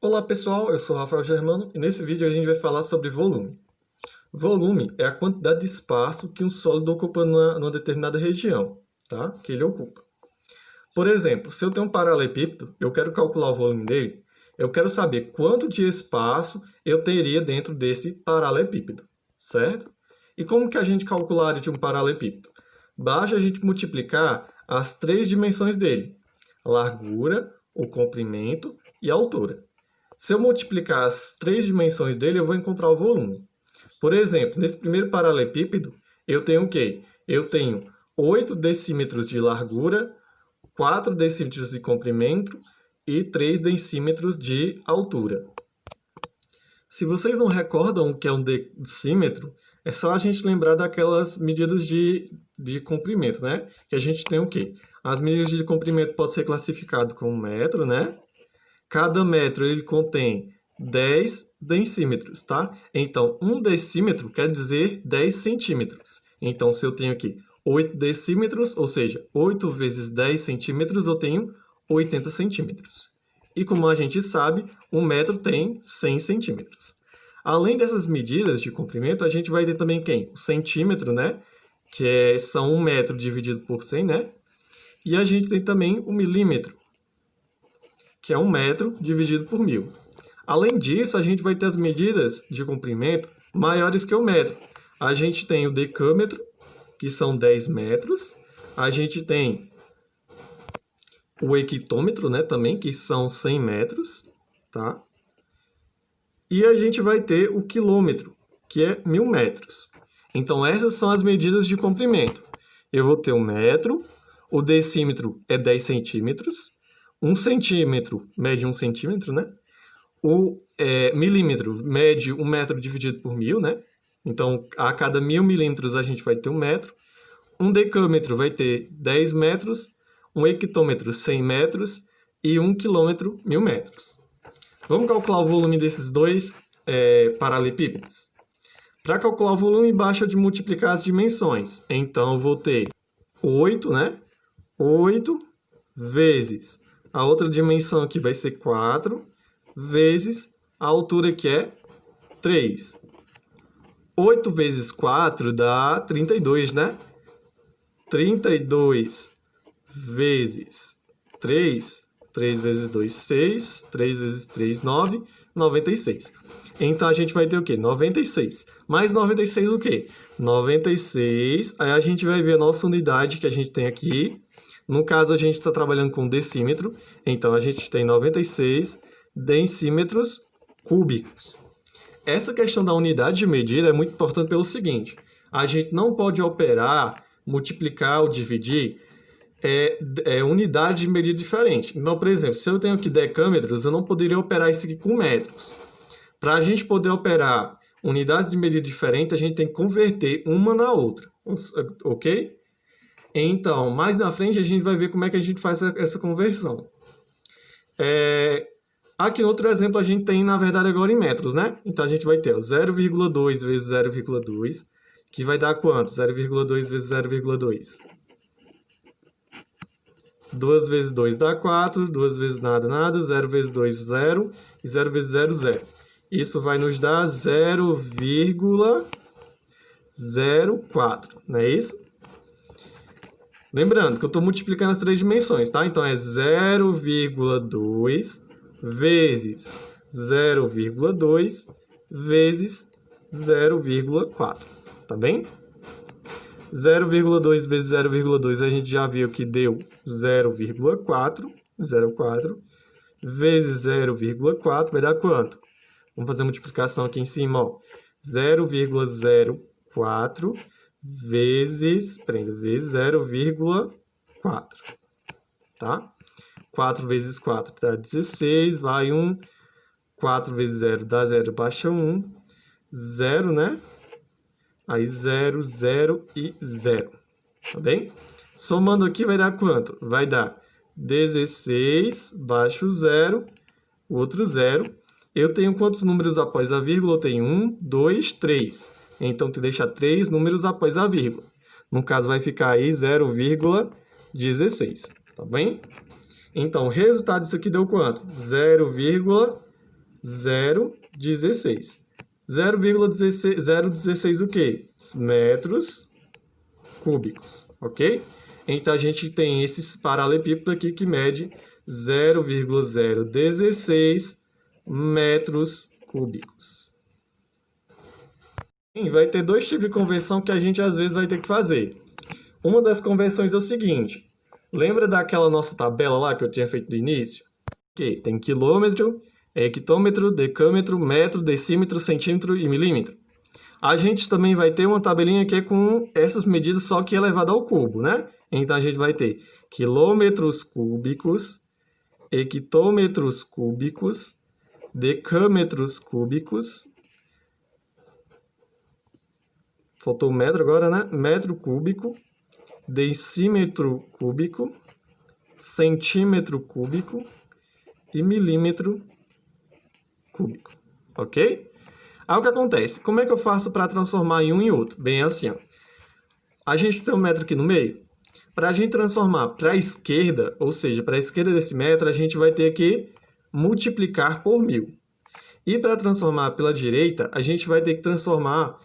Olá pessoal, eu sou Rafael Germano e nesse vídeo a gente vai falar sobre volume. Volume é a quantidade de espaço que um sólido ocupa numa determinada região, tá? Que ele ocupa. Por exemplo, se eu tenho um paralelepípedo, eu quero calcular o volume dele, eu quero saber quanto de espaço eu teria dentro desse paralelepípedo, certo? E como que a gente calcularia de um paralelepípedo? Basta a gente multiplicar as três dimensões dele: a largura, o comprimento e a altura. Se eu multiplicar as três dimensões dele, eu vou encontrar o volume. Por exemplo, nesse primeiro paralelepípedo, eu tenho o quê? Eu tenho 8 decímetros de largura, 4 decímetros de comprimento e 3 decímetros de altura. Se vocês não recordam o que é um decímetro, é só a gente lembrar daquelas medidas de comprimento, né? Que a gente tem o quê? As medidas de comprimento podem ser classificadas como metro, né? Cada metro ele contém 10 decímetros, tá? Então, 1 decímetro quer dizer 10 centímetros. Então, se eu tenho aqui 8 decímetros, ou seja, 8 vezes 10 centímetros, eu tenho 80 centímetros. E como a gente sabe, 1 metro tem 100 centímetros. Além dessas medidas de comprimento, a gente vai ter também quem? O centímetro, né? São 1 metro dividido por 100, né? E a gente tem também o milímetro, que é 1 metro dividido por 1000. Além disso, a gente vai ter as medidas de comprimento maiores que o metro. A gente tem o decâmetro, que são 10 metros. A gente tem o hectômetro, né, também, que são 100 metros, tá? E a gente vai ter o quilômetro, que é 1000 metros. Então, essas são as medidas de comprimento. Eu vou ter um metro, o decímetro é 10 centímetros, 1 centímetro mede 1 centímetro, né? O milímetro mede 1 metro dividido por 1000, né? Então, a cada 1000 milímetros a gente vai ter 1 metro. Um decâmetro vai ter 10 metros, um hectômetro 100 metros e 1 quilômetro 1000 metros. Vamos calcular o volume desses dois paralelepípedos? Para calcular o volume, basta de multiplicar as dimensões. Então, eu vou ter 8, né? 8 vezes a outra dimensão aqui vai ser 4, vezes a altura que é 3. 8 vezes 4 dá 32, né? 32 vezes 3, 3 vezes 2, 6, 3 vezes 3, 9, 96. Então, a gente vai ter o quê? 96. Mais 96 o quê? 96, aí a gente vai ver a nossa unidade que a gente tem aqui. No caso, a gente está trabalhando com decímetro, então a gente tem 96 decímetros cúbicos. Essa questão da unidade de medida é muito importante pelo seguinte: a gente não pode operar, multiplicar ou dividir unidade de medida diferente. Então, por exemplo, se eu tenho aqui decâmetros, eu não poderia operar isso aqui com metros. Para a gente poder operar unidades de medida diferentes, a gente tem que converter uma na outra, ok? Então, mais na frente, a gente vai ver como é que a gente faz essa conversão. Aqui no outro exemplo, a gente tem, na verdade, agora em metros, né? Então, a gente vai ter 0,2 vezes 0,2, que vai dar quanto? 0,2 vezes 0,2. 2 vezes 2 dá 4, 2 vezes nada, nada, 0 vezes 2, 0, e 0 vezes 0, 0. Isso vai nos dar 0,04, não é isso? Lembrando que eu estou multiplicando as três dimensões, tá? Então, é 0,2 vezes 0,2 vezes 0,4, tá bem? 0,2 vezes 0,2 a gente já viu que deu 0,4, 0,4, vezes 0,4 vai dar quanto? Vamos fazer a multiplicação aqui em cima, ó. 0,04 vezes 0,4, tá? 4 vezes 4 dá 16, vai 1. 4 vezes 0 dá 0, baixa 1. 0, né? Aí 0, 0 e 0, tá bem? Somando aqui vai dar quanto? Vai dar 16, baixa o 0, o outro 0. Eu tenho quantos números após a vírgula? Eu tenho 1, 2, 3. Então, tu deixa 3 números após a vírgula. No caso, vai ficar aí 0,16, tá bem? Então, o resultado disso aqui deu quanto? 0,16. 0,16. 0,16 o quê? Metros cúbicos, ok? Então, a gente tem esse paralelepípedo aqui que mede 0,016 metros cúbicos. E vai ter dois tipos de conversão que a gente às vezes vai ter que fazer. Uma das conversões é o seguinte. Lembra daquela nossa tabela lá que eu tinha feito no início? Que tem quilômetro, hectômetro, decâmetro, metro, decímetro, centímetro e milímetro. A gente também vai ter uma tabelinha que é com essas medidas só que elevada ao cubo, né? Então, a gente vai ter quilômetros cúbicos, hectômetros cúbicos, decâmetros cúbicos. Faltou o metro agora, né? Metro cúbico, decímetro cúbico, centímetro cúbico e milímetro cúbico, ok? Aí o que acontece? Como é que eu faço para transformar em um em outro? Bem assim, ó. A gente tem um metro aqui no meio. Para a gente transformar para a esquerda, ou seja, para a esquerda desse metro, a gente vai ter que multiplicar por 1000. E para transformar pela direita, a gente vai ter que transformar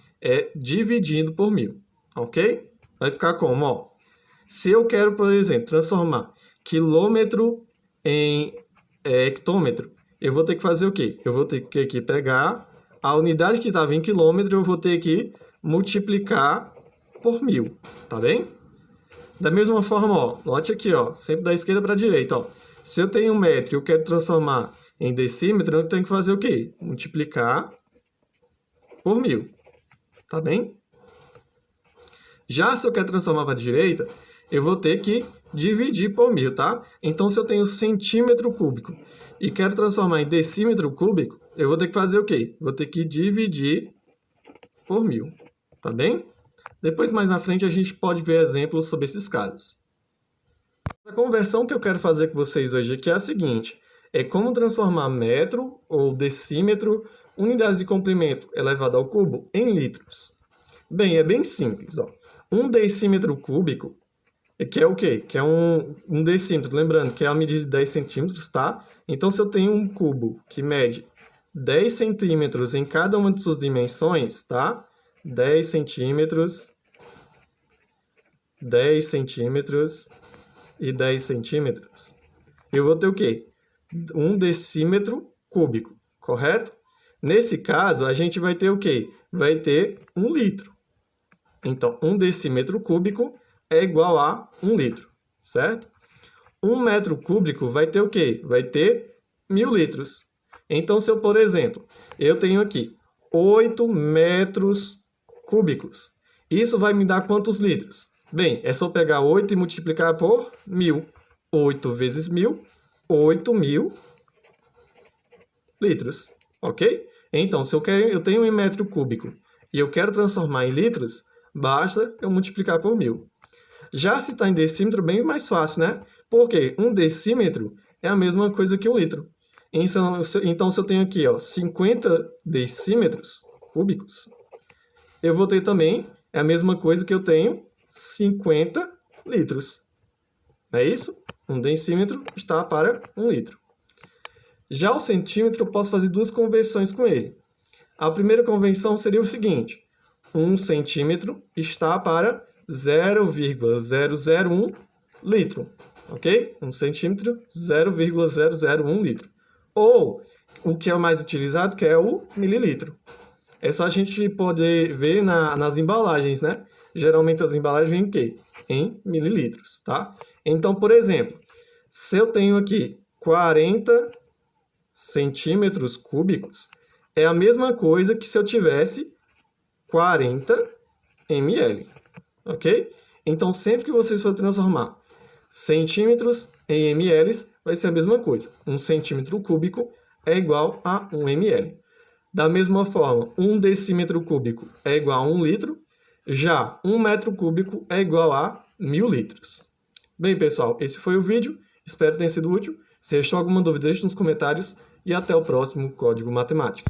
dividindo por 1000, ok? Vai ficar como? Ó, se eu quero, por exemplo, transformar quilômetro em hectômetro, eu vou ter que fazer o quê? Eu vou ter que aqui pegar a unidade que estava em quilômetro, eu vou ter que multiplicar por 1000, tá bem? Da mesma forma, ó, note aqui, ó, sempre da esquerda para a direita, ó. Se eu tenho um metro e eu quero transformar em decímetro, eu tenho que fazer o quê? Multiplicar por 1000, tá bem? Já se eu quero transformar para a direita, eu vou ter que dividir por 1000, tá? Então, se eu tenho centímetro cúbico e quero transformar em decímetro cúbico, eu vou ter que fazer o quê? Vou ter que dividir por 1000, tá bem? Depois, mais na frente, a gente pode ver exemplos sobre esses casos. A conversão que eu quero fazer com vocês hoje aqui é a seguinte. É como transformar metro ou decímetro, unidades de comprimento elevado ao cubo, em litros. Bem, é bem simples, ó. 1 decímetro cúbico, que é o quê? Que é um decímetro, lembrando que é a medida de 10 centímetros, tá? Então, se eu tenho um cubo que mede 10 centímetros em cada uma de suas dimensões, tá? 10 centímetros, 10 centímetros e 10 centímetros. Eu vou ter o quê? 1 decímetro cúbico, correto? Nesse caso, a gente vai ter o quê? Vai ter 1 litro. Então, 1 decímetro cúbico é igual a 1 litro, certo? 1 metro cúbico vai ter o quê? Vai ter 1000 litros. Então, se eu, por exemplo, eu tenho aqui 8 metros cúbicos, isso vai me dar quantos litros? Bem, é só pegar 8 e multiplicar por 1000. 8 vezes 1000, 8.000 litros, ok? Então, se eu tenho 1 metro cúbico e eu quero transformar em litros, basta eu multiplicar por 1000. Já se está em decímetro, bem mais fácil, né? Porque 1 decímetro é a mesma coisa que 1 litro. Então, se eu tenho aqui, ó, 50 decímetros cúbicos, eu vou ter também a mesma coisa que eu tenho 50 litros. Não é isso? 1 decímetro está para 1 litro. Já o centímetro, eu posso fazer duas conversões com ele. A primeira conversão seria o seguinte. 1 centímetro está para 0,001 litro. Ok? 1 centímetro, 0,001 litro. Ou, o que é o mais utilizado, que é o mililitro. É só a gente poder ver nas embalagens, né? Geralmente as embalagens vêm em quê? Em mililitros, tá? Então, por exemplo, se eu tenho aqui 40 centímetros cúbicos, é a mesma coisa que se eu tivesse 40 ml, ok? Então, sempre que vocês for transformar centímetros em ml, vai ser a mesma coisa. 1 centímetro cúbico é igual a 1 ml. Da mesma forma, 1 decímetro cúbico é igual a 1 litro, já 1 metro cúbico é igual a 1000 litros. Bem, pessoal, esse foi o vídeo. Espero que tenha sido útil. Se restou alguma dúvida, deixe nos comentários e até o próximo Código Matemática.